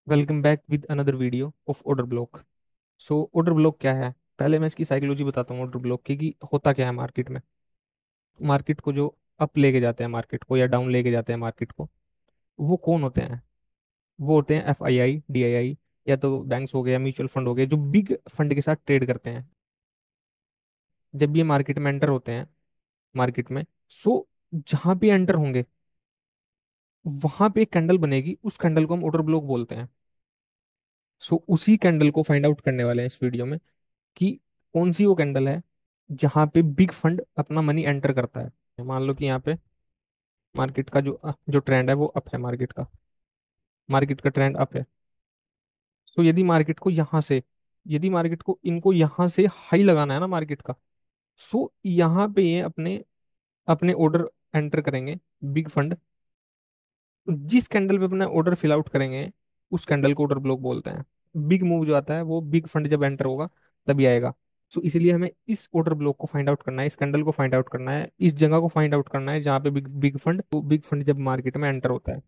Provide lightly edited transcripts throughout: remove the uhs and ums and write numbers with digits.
Welcome back with another video of order block. So order block क्या है? पहले मैं इसकी साइकोलॉजी बताता हूँ ऑर्डर ब्लॉक की कि होता क्या है मार्केट में। मार्केट को जो अप लेके जाते हैं मार्केट को या डाउन लेके जाते हैं मार्केट को, वो कौन होते हैं? वो होते हैं FII, DII, या तो बैंक्स हो गए या म्यूचुअल फंड हो गए जो बिग फंड के साथ ट्रेड करते हैं। जब ये मार्केट में एंटर होते हैं मार्केट में, सो जहां भी एंटर होंगे वहां पे एक कैंडल बनेगी, उस कैंडल को हम ऑर्डर ब्लॉक बोलते हैं। सो उसी कैंडल को फाइंड आउट करने वाले हैं इस वीडियो में कि कौन सी वो कैंडल है जहां पे बिग फंड अपना मनी एंटर करता है। मान लो कि यहाँ पे मार्केट का जो ट्रेंड है वो अप है, मार्केट का ट्रेंड अप है। सो यदि मार्केट को इनको यहाँ से हाई लगाना है ना मार्केट का, सो यहाँ पे ये अपने अपने ऑर्डर एंटर करेंगे बिग फंड। जिस कैंडल पे अपना ऑर्डर फिल आउट करेंगे उस कैंडल को ऑर्डर ब्लॉक बोलते हैं। बिग मूव जो आता है वो बिग फंड जब एंटर होगा तभी आएगा। सो इसीलिए हमें इस ऑर्डर ब्लॉक को फाइंड आउट करना है, इस कैंडल को फाइंड आउट करना है, इस जगह को फाइंड आउट करना है जहाँ पे बिग फंड जब मार्केट में एंटर होता है।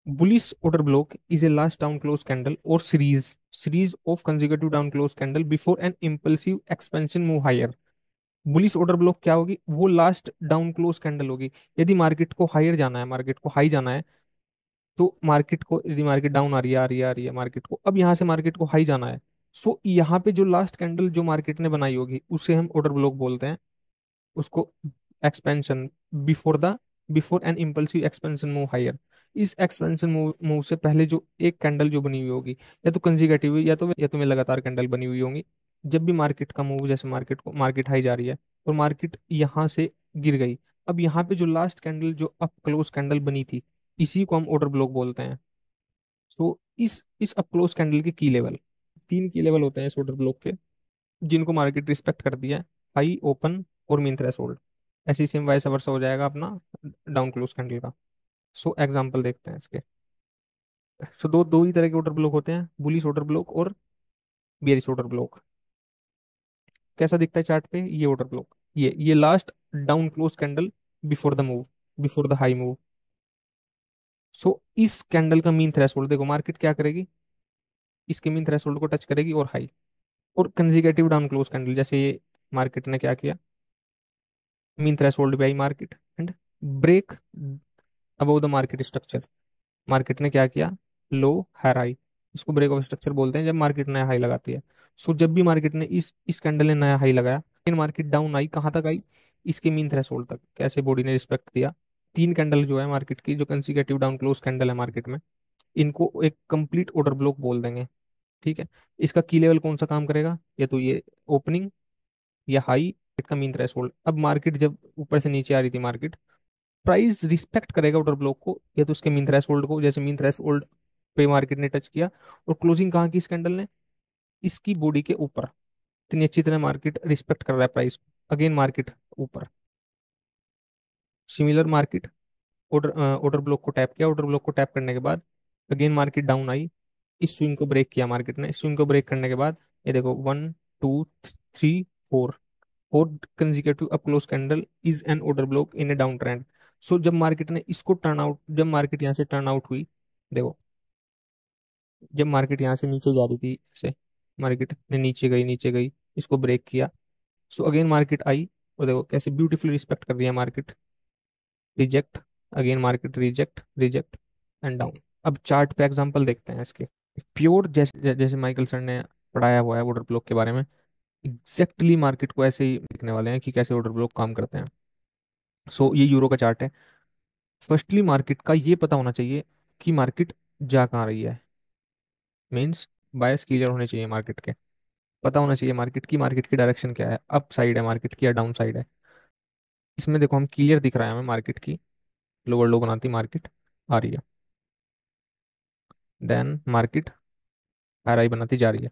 Bullish order block is a last down close candle और series of consecutive down close candle before an impulsive expansion move higher. Bullish order block क्या होगी? वो लास्ट डाउन क्लोज कैंडल होगी। यदि मार्केट को हायर जाना है, मार्केट को हाई जाना है, तो मार्केट को यदि मार्केट डाउन आ रही है, मार्केट को अब यहाँ से मार्केट को हाई जाना है। सो यहाँ पे जो लास्ट कैंडल जो मार्केट ने बनाई होगी उसे हम ऑर्डर ब्लॉक बोलते हैं। उसको expansion before the before an impulsive expansion move higher. इस एक्सपेंशन मूव से पहले जो एक कैंडल जो बनी हुई होगी, या तो कंजिगेटिव या तो में लगातार कैंडल बनी हुई होंगी। जब भी मार्केट का मूव, जैसे मार्केट हाई जा रही है और मार्केट यहाँ से गिर गई, अब यहाँ पे जो लास्ट कैंडल जो अप क्लोज कैंडल बनी थी, इसी को हम ऑर्डर ब्लॉक बोलते हैं। सो इस अप क्लोज कैंडल के की लेवल, तीन की लेवल होते हैं इस ऑर्डर ब्लॉक के, जिनको मार्केट रिस्पेक्ट कर दिया है: हाई, ओपन और मीन थ्रेशोल्ड। ऐसे ही सेम वाइस वर्सा हो जाएगा अपना डाउन क्लोज कैंडल का। सो एग्जांपल देखते हैं इसके। सो दो दो ही तरह के ऑर्डर ब्लॉक होते हैं, बुलिश ऑर्डर ब्लॉक और बेयरिश ऑर्डर ब्लॉक। कैसा दिखता है चार्ट पे ये ऑर्डर ब्लॉक? ये last down close candle before the move, before the high move. So इस कैंडल का मीन थ्रेशोल्ड देखो, मार्केट क्या करेगी, इसके मीन थ्रेशोल्ड को टच करेगी और हाई। और कंसेक्यूटिव डाउन क्लोज कैंडल, जैसे ये मार्केट ने क्या किया, मीन थ्रेशोल्ड पे आई market and break above the market structure. Market ने क्या किया, लो हायर हाई। इसको ब्रेक ऑफ स्ट्रक्चर बोलते हैं जब मार्केट नया हाई लगाती है। सो जब भी मार्केट ने इस कैंडल ने नया हाई लगाया, फिर मार्केट डाउन आई, कहाँ तक आई? इसके मीन थ्रेशोल्ड तक। कैसे बॉडी ने रिस्पेक्ट दिया? तीन कैंडल जो है मार्केट की, जो कंसेक्यूटिव डाउन क्लोज कैंडल है मार्केट में, इनको एक कंप्लीट ऑर्डर ब्लॉक बोल देंगे। ठीक है। इसका की लेवल कौन सा काम करेगा? या तो ये ओपनिंग या हाई का मीन थ्रेशोल्ड। अब मार्केट जब ऊपर से नीचे आ रही थी, मार्केट प्राइस रिस्पेक्ट करेगा ऑर्डर ब्लॉक को या तो उसके मीन थ्रेशोल्ड को। जैसे मीन थ्रेशोल्ड पे मार्केट ने टच किया और क्लोजिंग कहाँ की इस कैंडल ने, इसकी बॉडी के ऊपर। इतनी अच्छी तरह मार्केट रिस्पेक्ट कर रहा है प्राइस को। अगेन मार्केट ऊपर, similar market order order block को टैप किया, ऑर्डर ब्लॉक को टैप करने के बाद अगेन मार्केट डाउन आई। इस स्विंग को ब्रेक किया मार्केट ने। स्विंग को ब्रेक करने के बाद ये देखो, one, two, three, four, four consecutive up close candle is an order block in a down trend. So जब मार्केट ने इसको टर्न आउट, जब मार्केट यहाँ से टर्न आउट हुई, देखो, जब मार्केट यहाँ से नीचे जा रही थी ऐसे, मार्केट ने नीचे गई, इसको ब्रेक किया। सो अगेन मार्केट आई और देखो कैसे ब्यूटीफुली रिस्पेक्ट कर दिया market. Reject, again market reject, reject and down. अब चार्ट पे एग्जांपल देखते हैं इसके। प्योर जैसे जैसे माइकल सर ने पढ़ाया हुआ है ऑर्डर ब्लॉक के बारे में, एग्जैक्टली मार्केट को ऐसे ही देखने वाले हैं कि कैसे ऑर्डर ब्लॉक काम करते हैं। सो ये यूरो का चार्ट है। फर्स्टली मार्केट का ये पता होना चाहिए कि मार्केट जा कहाँ रही है। मीन्स बायस क्लियर होने चाहिए मार्केट के। पता होना चाहिए मार्केट की डायरेक्शन क्या है, अप साइड है मार्केट की या डाउन साइड है। इसमें देखो हम क्लियर दिख रहा है हमें मार्केट की लोअर लो बनाती मार्केट आ रही है, देन मार्केट हाई हाई बनाती जा रही है।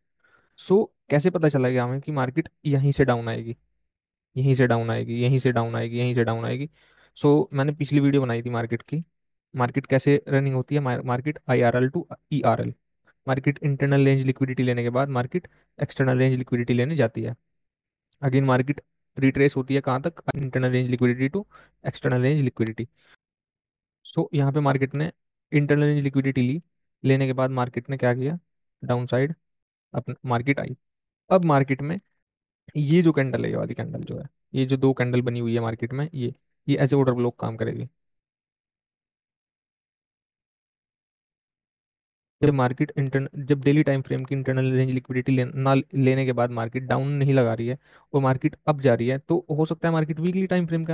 सो कैसे पता चलेगा हमें कि मार्केट यहीं से डाउन आएगी, यहीं से डाउन आएगी, यहीं से डाउन आएगी, यहीं से डाउन आएगी? सो मैंने पिछली वीडियो बनाई थी मार्केट की। मार्केट कैसे रनिंग होती है? Market IRL to ERL। Market internal range liquidity लेने के बाद मार्केट एक्सटर्नल रेंज लिक्विडिटी लेने जाती है। अगेन मार्केट रिट्रेस होती है कहाँ तक? Internal range liquidity to external range liquidity. So यहाँ पे मार्केट ने इंटरनल रेंज लिक्विडिटी ली, लेने के बाद मार्केट ने क्या किया, डाउन साइड अपना मार्केट आई। अब मार्केट में ये जो कैंडल है, ये वाली कैंडल जो है, ये जो दो कैंडल बनी हुई है मार्केट में, ये एज ए ऑर्डर ब्लॉक काम करेगी। जब डेली टाइम फ्रेम की इंटरनल रेंज लिक्विडिटी ना लेने के बाद मार्केट डाउन नहीं लगा रही है और मार्केट अप जा रही है, तो हो सकता है मार्केट वीकली टाइम फ्रेम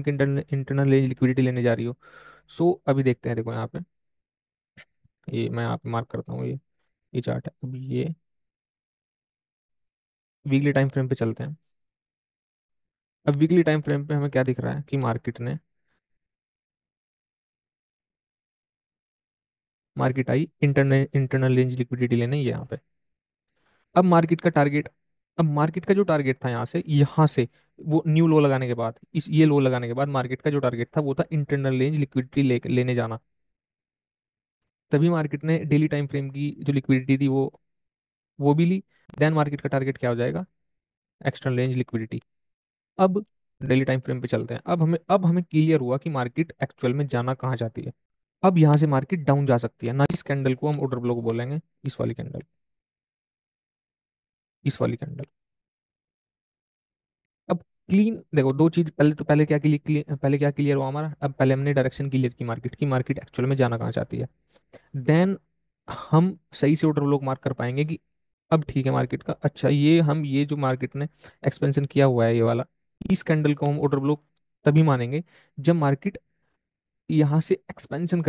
की इंटरनल रेंज लिक्विडिटी लेने जा रही हो। सो अभी देखते हैं, देखो यहाँ पे, ये मैं यहाँ पे मार्क करता हूँ, ये चार्ट है। अभी ये वीकली टाइम फ्रेम पे चलते हैं। अब वीकली टाइम फ्रेम पे हमें क्या दिख रहा है कि market I internal internal range liquidity लेने ये यहाँ पे। अब मार्केट का टारगेट अब मार्केट का जो टारगेट था यहाँ से वो न्यू लो लगाने के बाद, इस ये लो लगाने के बाद मार्केट का जो टारगेट था वो था इंटरनल रेंज लिक्विडिटी लेने जाना। तभी मार्केट ने डेली टाइम फ्रेम की जो लिक्विडिटी थी वो भी ली। देन मार्केट का टारगेट क्या हो जाएगा, एक्सटर्नल रेंज लिक्विडिटी। अब डेली टाइम फ्रेम पे चलते हैं। अब हमें क्लियर हुआ कि मार्केट एक्चुअल में जाना कहाँ चाहती है। अब यहाँ से मार्केट डाउन जा सकती है ना, इस कैंडल को हम ऑर्डर ब्लॉक बोलेंगे, इस वाली कैंडल, इस वाली कैंडल। अब क्लीन देखो, दो चीज पहले, तो पहले क्या क्लियर हुआ हमारा, अब पहले हमने डायरेक्शन क्लियर की मार्केट की, मार्केट एक्चुअल में जाना कहाँ चाहती है। देन हम सही से ऑर्डर ब्लॉक मार्क कर पाएंगे कि अब ठीक है मार्केट का, अच्छा ये जो मार्केट ने एक्सपेंशन किया हुआ है ये वाला, इस कैंडल को हम ऑर्डर ब्लॉक तभी मानेंगे जब मार्केट यहाँ से एक्सपेंशन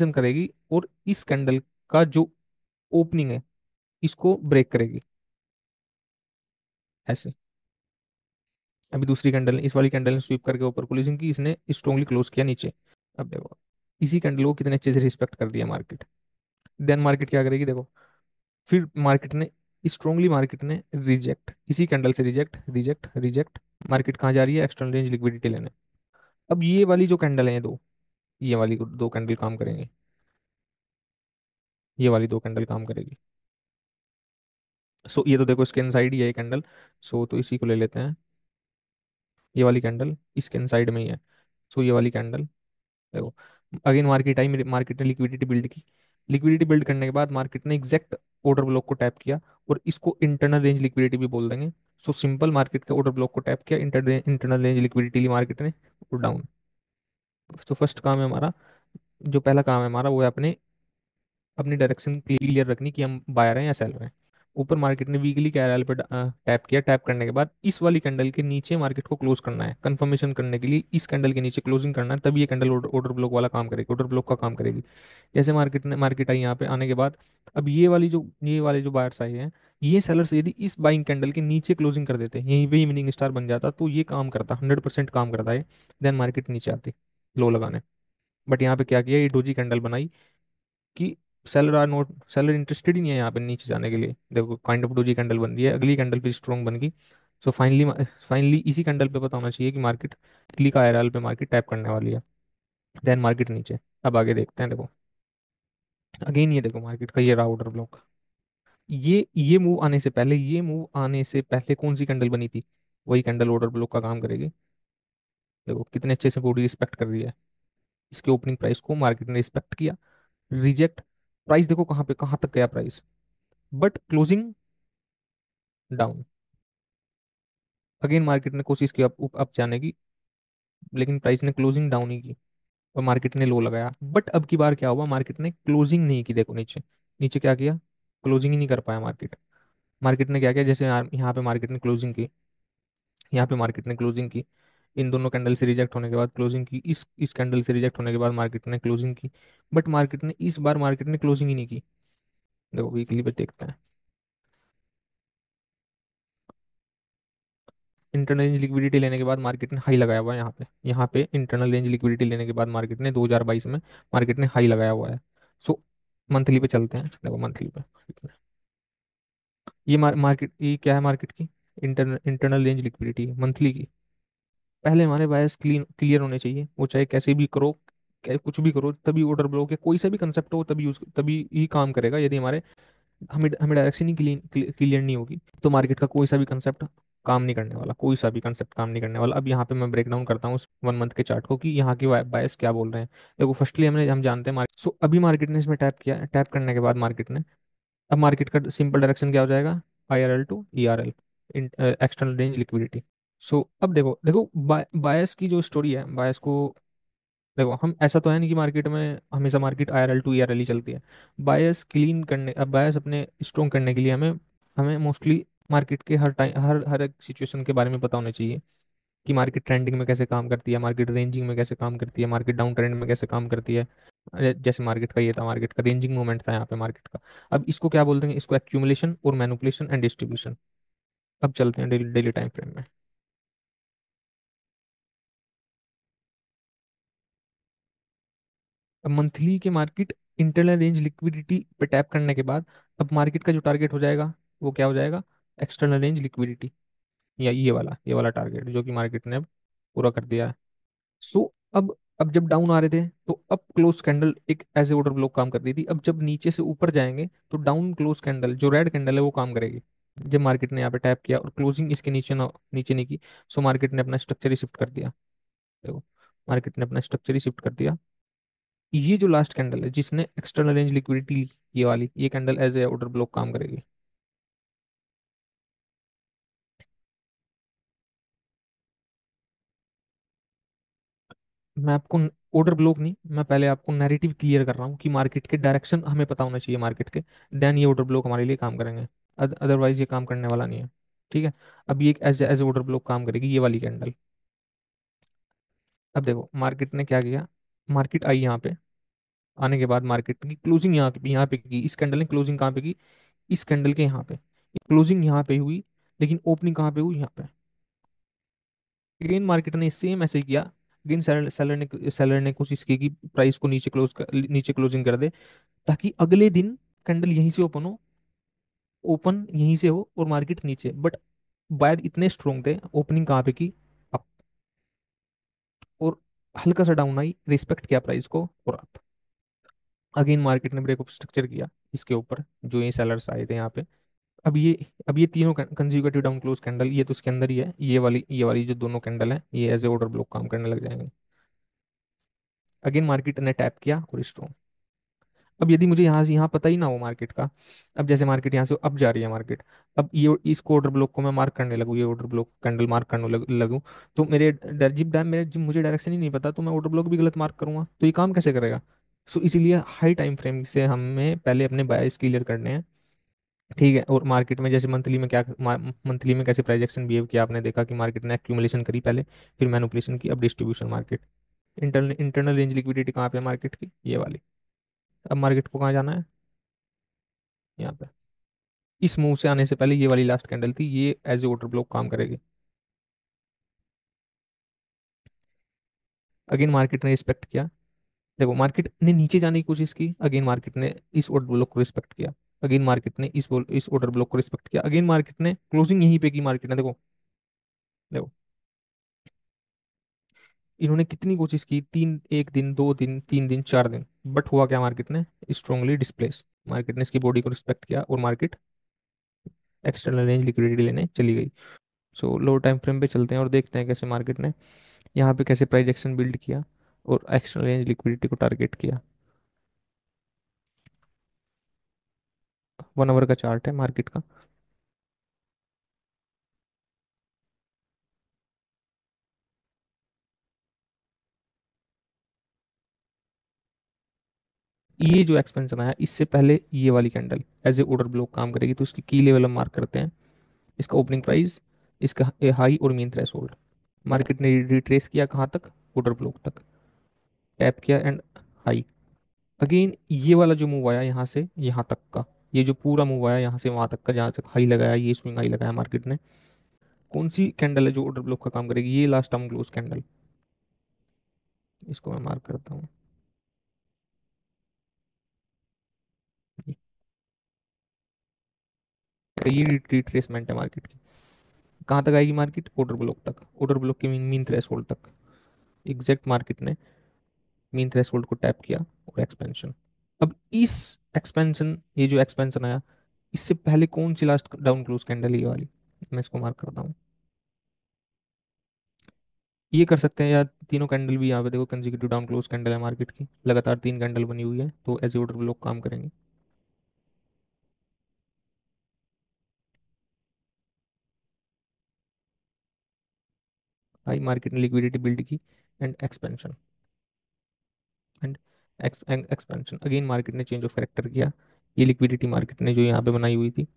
करेगी और इस कैंडल का जो ओपनिंग है इसको ब्रेक करेगी, ऐसे। अभी दूसरी कैंडल ने, इस वाली कैंडल ने स्वीप करके ऊपर क्लोजिंग की, इसने स्ट्रॉन्गली क्लोज किया नीचे। अब देखो, इसी कैंडल को कितने अच्छे से रिस्पेक्ट कर दिया मार्केट। देन मार्केट क्या करेगी देखो, फिर मार्केट ने रिजेक्ट, इसी कैंडल से रिजेक्ट रिजेक्ट रिजेक्ट, मार्केट कहाँ जा रही है, एक्सटर्नल रेंज लिक्विडिटी लेने। अब ये वाली जो कैंडल है, ये दो, ये वाली दो कैंडल काम करेंगे, ये वाली दो कैंडल काम करेगी। सो ये तो देखो इसके इनसाइड ही है ये कैंडल। सो तो इसी को ले लेते हैं, ये वाली कैंडल इसके इनसाइड में ही है। सो ये वाली कैंडल देखो, अगेन मार्केट आई, मेरी मार्केट ने लिक्विडिटी बिल्ड की। लिक्विडिटी बिल्ड करने के बाद मार्केट ने एग्जैक्ट ऑर्डर ब्लॉक को टैप किया, और इसको इंटरनल रेंज लिक्विडिटी भी बोल देंगे। सो सिंपल, मार्केट के ऑर्डर ब्लॉक को टैप किया, इंटरनल रेंज लिक्विडिटी ली मार्केट ने, और डाउन। तो फर्स्ट काम है हमारा, जो पहला काम है हमारा, वो है अपने अपनी डायरेक्शन क्लियर रखनी कि हम बायर हैं या सेलर हैं। ऊपर मार्केट ने वीकली कैरल पे टैप किया, टैप करने के बाद इस वाली कैंडल के नीचे मार्केट को क्लोज करना है, कंफर्मेशन करने के लिए इस कैंडल के नीचे क्लोजिंग करना है, तभी ये कैंडल ऑर्डर ब्लॉक वाला काम करेगी, ऑर्डर ब्लॉक का काम करेगी। जैसे मार्केट आई यहाँ पे आने के बाद, अब ये वाले जो बायर्स आए हैं, ये सेलर्स यदि इस बाइंग कैंडल के नीचे क्लोजिंग कर देते, यहीं पे इवनिंग स्टार बन जाता, तो ये काम करता, 100% काम करता है। देन मार्केट नीचे आती लो लगाने। बट यहाँ पे क्या किया, ये डोजी कैंडल बनाई कि सेलर इंटरेस्टेड ही नहीं है यहाँ पे नीचे जाने के लिए। देखो काइंड ऑफ डोजी कैंडल बन रही है, अगली कैंडल पे स्ट्रॉन्ग बन गई। सो फाइनली इसी कैंडल पे पता होना चाहिए कि मार्केट क्लिक आईआरएल पे मार्केट टैप करने वाली है। देन मार्केट नीचे। अब आगे देखते हैं, देखो अगेन ये देखो मार्केट का ये रहा ऑर्डर ब्लॉक। ये मूव आने से पहले कौन सी कैंडल बनी थी, वही कैंडल ऑर्डर ब्लॉक का काम करेगी। देखो कितने अच्छे से बॉडी रिस्पेक्ट कर रही है, इसके ओपनिंग प्राइस को मार्केट ने रिस्पेक्ट किया, रिजेक्ट। प्राइस देखो कहाँ पे, कहाँ तक गया price, but closing down. Again market ने कोशिश की अप जाने की, लेकिन प्राइस ने क्लोजिंग डाउन ही की और मार्केट ने लो लगाया। बट अब की बार क्या हुआ, मार्केट ने क्लोजिंग नहीं की, देखो नीचे, नीचे क्या किया, क्लोजिंग ही नहीं कर पाया मार्केट। मार्केट ने क्या किया, जैसे यहाँ पे मार्केट ने क्लोजिंग की, यहाँ पे मार्केट ने क्लोजिंग की, इन दोनों कैंडल से रिजेक्ट होने के बाद क्लोजिंग की, इस कैंडल से रिजेक्ट होने के बाद मार्केट ने क्लोजिंग की। बट मार्केट ने क्लोजिंग ही नहीं की। देखो वीकली पे देखते हैं, इंटरनल रेंज लिक्विडिटी लेने के बाद मार्केट ने हाई लगाया हुआ है यहाँ पे इंटरनल रेंज लिक्विडिटी लेने के बाद मार्केट ने 2022 में मार्केट ने हाई लगाया हुआ है। सो मंथली पे चलते हैं, देखो मंथली पे ये क्या है मार्केट की, इंटरनल रेंज लिक्विडिटी मंथली की। पहले हमारे बायस क्लियर होने चाहिए, वो चाहे कैसे भी करो, कुछ भी करो, तभी ऑर्डर ब्लॉक या कोई सा भी कंसेप्ट हो तभी ही काम करेगा। यदि हमें हमें डायरेक्शन ही क्लियर नहीं होगी, तो मार्केट का कोई सा भी कंसेप्ट काम नहीं करने वाला, कोई सा भी कंसेप्ट काम नहीं करने वाला। अब यहाँ पे मैं ब्रेक डाउन करता हूँ 1 मंथ के चार्ट को कि यहाँ की बायस क्या बोल रहे हैं। देखो फर्स्टली हम जानते हैं मार्केट, सो अभी मार्केट ने इसमें टैप किया, टैप करने के बाद मार्केट ने, अब मार्केट का सिंपल डायरेक्शन क्या हो जाएगा, IRL to ERL, external range liquidity. So अब देखो देखो बायस की जो स्टोरी है, बायस को देखो, हम ऐसा तो है नहीं कि मार्केट में हमेशा मार्केट IRL टू ERL ही चलती है। बायस क्लीन करने, अब बायस अपने स्ट्रोंग करने के लिए हमें हमें मोस्टली मार्केट के हर टाइम हर एक सिचुएशन के बारे में पता होना चाहिए कि मार्केट ट्रेंडिंग में कैसे काम करती है, मार्केट रेंजिंग में कैसे काम करती है, मार्केट डाउन ट्रेंड में कैसे काम करती है। जैसे मार्केट का ये था, मार्केट का रेंजिंग मूवमेंट था यहाँ पे मार्केट का। अब इसको क्या बोलते हैं, इसको एक्यूमुलेशन और मैनिपुलेशन एंड डिस्ट्रीब्यूशन। अब चलते हैं डेली डेली टाइम फ्रेम में। अब मंथली के मार्केट इंटरनल रेंज लिक्विडिटी पे टैप करने के बाद अब मार्केट का जो टारगेट हो जाएगा वो क्या हो जाएगा, एक्सटर्नल रेंज लिक्विडिटी, या ये वाला टारगेट जो कि मार्केट ने अब पूरा कर दिया है। सो अब जब डाउन आ रहे थे तो अब क्लोज कैंडल एक एज ए ऑर्डर ब्लॉक काम कर रही थी। अब जब नीचे से ऊपर जाएंगे तो डाउन क्लोज कैंडल जो रेड कैंडल है वो काम करेगी। जब मार्केट ने यहाँ पे टैप किया और क्लोजिंग इसके नीचे ना, नीचे नहीं की, सो मार्केट ने अपना स्ट्रक्चर ही शिफ्ट कर दिया। देखो मार्केट ने अपना स्ट्रक्चर ही शिफ्ट कर दिया। ये जो लास्ट कैंडल है जिसने एक्सटर्नल रेंज लिक्विडिटी ली, ये वाली ये candle as a order block काम करेगी। मैं आपको ऑर्डर ब्लॉक नहीं, मैं पहले आपको नैरेटिव क्लियर कर रहा हूँ कि मार्केट के डायरेक्शन हमें पता होना चाहिए मार्केट के, देन ये ऑर्डर ब्लॉक हमारे लिए काम करेंगे। अदरवाइज ये काम करने वाला नहीं है। ठीक है। अब ये एक एज एज ऑर्डर ब्लॉक काम करेगी ये वाली कैंडल। अब देखो मार्केट ने क्या किया, मार्केट आई यहाँ पे, आने के बाद मार्केट की क्लोजिंग यहाँ पे की, इस कैंडल ने क्लोजिंग कहाँ पे की, इस कैंडल के यहाँ पे, क्लोजिंग यहाँ पे हुई, लेकिन ओपनिंग कहाँ पे हुई, यहाँ पे। अगेन मार्केट ने सेम ऐसे ही किया। अगेन सेलर ने कोशिश की कि प्राइस को नीचे क्लोजिंग कर दे, ताकि अगले दिन कैंडल यहीं से ओपन हो, ओपन यहीं से हो और मार्केट नीचे। बट बायर इतने स्ट्रोंग थे, ओपनिंग कहाँ पे की, अप, और हल्का सा डाउन आई, रिस्पेक्ट किया प्राइस को और अप। अगेन मार्केट ने ब्रेक ऑफ स्ट्रक्चर किया इसके ऊपर, जो ये सेलर्स आए थे यहाँ पे। अब ये तीनों कंज्यूगेटिव डाउन क्लोज कैंडल, ये तो उसके अंदर ही है, ये वाली जो दोनों कैंडल है ये एज ए ऑर्डर ब्लॉक काम करने लग जाएंगे। अगेन मार्केट ने टैप किया और स्ट्रॉन्ग। अब यदि मुझे यहाँ से यहाँ पता ही ना हो मार्केट का, अब जैसे मार्केट यहाँ से अप जा रही है मार्केट, अब ये इस ऑर्डर ब्लॉक को मैं मार्क करने लगूँ, ये ऑर्डर ब्लॉक कैंडल मार्क करने लगूँ, तो जब मुझे डायरेक्शन ही नहीं पता तो मैं ऑर्डर ब्लॉक भी गलत मार्क करूंगा, तो ये काम कैसे करेगा। सो इसीलिए हाई टाइम फ्रेम से हमें पहले अपने बायस क्लियर करने हैं। ठीक है। और मार्केट में जैसे मंथली में कैसे प्राइस एक्शन बिहेव किया, आपने देखा कि मार्केट ने एक्यूमुलेशन करी पहले, फिर मैनिपुलेशन की, अब distribution market. Internal range liquidity कहाँ पे है मार्केट की, ये वाली। अब मार्केट को कहाँ जाना है, यहाँ पे। इस मूव से आने से पहले ये वाली लास्ट कैंडल थी, ये एज ए ऑर्डर ब्लॉक काम करेगी। अगेन मार्केट ने रिस्पेक्ट किया। देखो मार्केट ने नीचे जाने की कोशिश की, अगेन मार्केट ने इस ऑर्डर ब्लॉक को रिस्पेक्ट किया। अगेन मार्केट ने इस ऑर्डर ब्लॉक को रिस्पेक्ट किया। अगेन मार्केट ने क्लोजिंग यहीं पे की, मार्केट ने देखो, देखो इन्होंने कितनी कोशिश की, 1 दिन 2 दिन 3 दिन 4 दिन, बट हुआ क्या, मार्केट ने स्ट्रांगली डिस्प्लेस, मार्केट ने इसकी बॉडी को रिस्पेक्ट किया और मार्केट एक्सटर्नल रेंज लिक्विडिटी लेने चली गई। सो लो टाइम फ्रेम पे चलते हैं और देखते हैं कैसे मार्केट ने यहाँ पे कैसे प्राइस एक्शन बिल्ड किया और एक्सटर्नल रेंज लिक्विडिटी को टारगेट किया। 1 आवर का चार्ट है मार्केट का। ये जो एक्सपेंशन आया इससे पहले ये वाली candle as a order block काम करेगी, तो उसकी की लेवल हम मार्क करते हैं, इसका ओपनिंग प्राइस, इसका हाई और मीन थ्रेशोल्ड। मार्केट ने रिट्रेस किया कहाँ तक, ऑर्डर ब्लॉक तक, टैप किया एंड हाई। अगेन ये वाला जो मूव आया यहाँ से यहाँ तक का, ये जो पूरा मूव आया यहाँ से वहां तक का, जहाँ तक हाई लगाया, ये स्विंग हाई लगाया मार्केट ने, कौन सी कैंडल है जो ऑर्डर ब्लॉक का काम करेगी, ये लास्ट टाइम क्लोज कैंडल। इसको मैं मार्क करता हूँ। ये रिट्रेसमेंट है मार्केट की, कहाँ तक आएगी मार्केट, ऑर्डर ब्लॉक तक, ऑर्डर ब्लॉक के मीन मीन थ्रेशोल्ड तक। एग्जैक्ट मार्केट ने मीन थ्रेशोल्ड को टैप किया और एक्सपेंशन। अब इस एक्सपेंशन, ये जो एक्सपेंशन आया, इससे पहले कौन सी लास्ट डाउन क्लोज कैंडल, ये वाली, मैं इसको मार्क करता हूँ। ये कर सकते हैं, या तीनों कैंडल भी यहाँ पे देखो कंसेक्यूटिव डाउन क्लोज कैंडल है मार्केट की, लगातार तीन कैंडल बनी हुई है, तो एज ऑर्डर ब्लॉक काम करेंगे। हाई मार्केट ने लिक्विडिटी बिल्ड की and expansion, and expansion again market ने चेंज ऑफ कैरेक्टर किया। ये लिक्विडिटी मार्केट ने जो यहाँ पे बनाई हुई थी,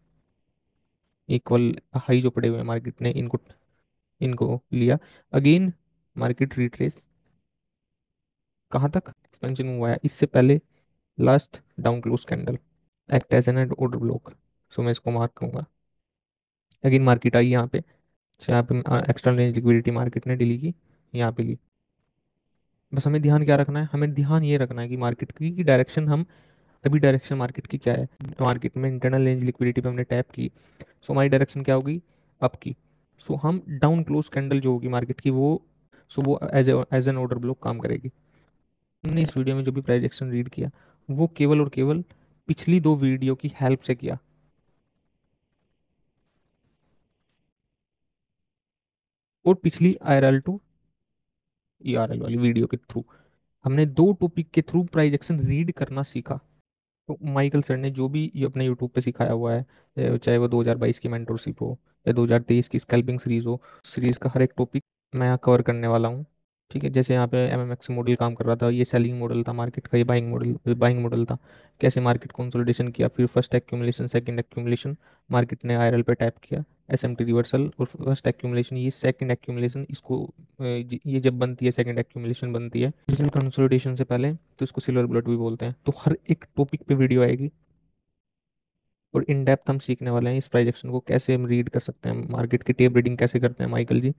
इक्वल हाई जो पड़े हुए हैं मार्केट ने इनको इनको लिया। अगेन मार्केट रिट्रेस कहाँ तक, एक्सपेंशन हुआ है इससे पहले, last down close candle act as an order block. So मैं इसको मार्क करूंगा। अगेन मार्केट आई यहाँ पे, तो यहाँ पे एक्सटर्नल रेंज लिक्विडिटी मार्केट ने डीली की, यहाँ पे ली। बस हमें ध्यान क्या रखना है, हमें ध्यान ये रखना है कि मार्केट की डायरेक्शन हम, अभी डायरेक्शन मार्केट की क्या है, मार्केट में इंटरनल रेंज लिक्विडिटी पे हमने टैप की, सो हमारी डायरेक्शन क्या होगी, अप की। सो हम डाउन क्लोज कैंडल जो होगी मार्केट की वो, सो वो एज एन ऑर्डर ब्लॉक काम करेगी। हमने इस वीडियो में जो भी प्राइस एक्शन रीड किया, वो केवल और केवल पिछली दो वीडियो की हेल्प से किया, और पिछली IRL टू ERL वाली वीडियो के थ्रू हमने दो टॉपिक के थ्रू प्राइस एक्शन रीड करना सीखा। तो माइकल सर ने जो भी ये अपने यूट्यूब पे सिखाया हुआ है, चाहे वो 2022 की मेंटोरशिप हो या 2023 की स्कैल्पिंग सीरीज हो, सीरीज का हर एक टॉपिक मैं यहाँ कवर करने वाला हूँ। ठीक है, जैसे यहाँ पे MMX मॉडल काम कर रहा था, ये सेलिंग मॉडल था मार्केट का, ये बाइंग मॉडल था। कैसे मार्केट कंसोलिडेशन किया, फिर first accumulation second accumulation, market ने IRL पे टैप किया, SMT रिवर्सल और फर्स्ट एक्यूमुलेशन, ये सेकंड एक्यूमुलेशन, इसको ये जब बनती है सेकंड एक्यूमुलेशन बनती है डिजिटल कंसोलिडेशन से पहले, तो इसको सिल्वर बुलेट भी बोलते हैं। तो हर एक टॉपिक पे वीडियो आएगी, और इन डेप्थ हम सीखने वाले हैं इस प्राइजेक्शन को कैसे हम रीड कर सकते हैं, मार्केट की टेप रीडिंग कैसे करते हैं माइकल जी।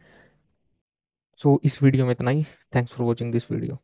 सो इस वीडियो में इतना ही। Thanks for watching this video.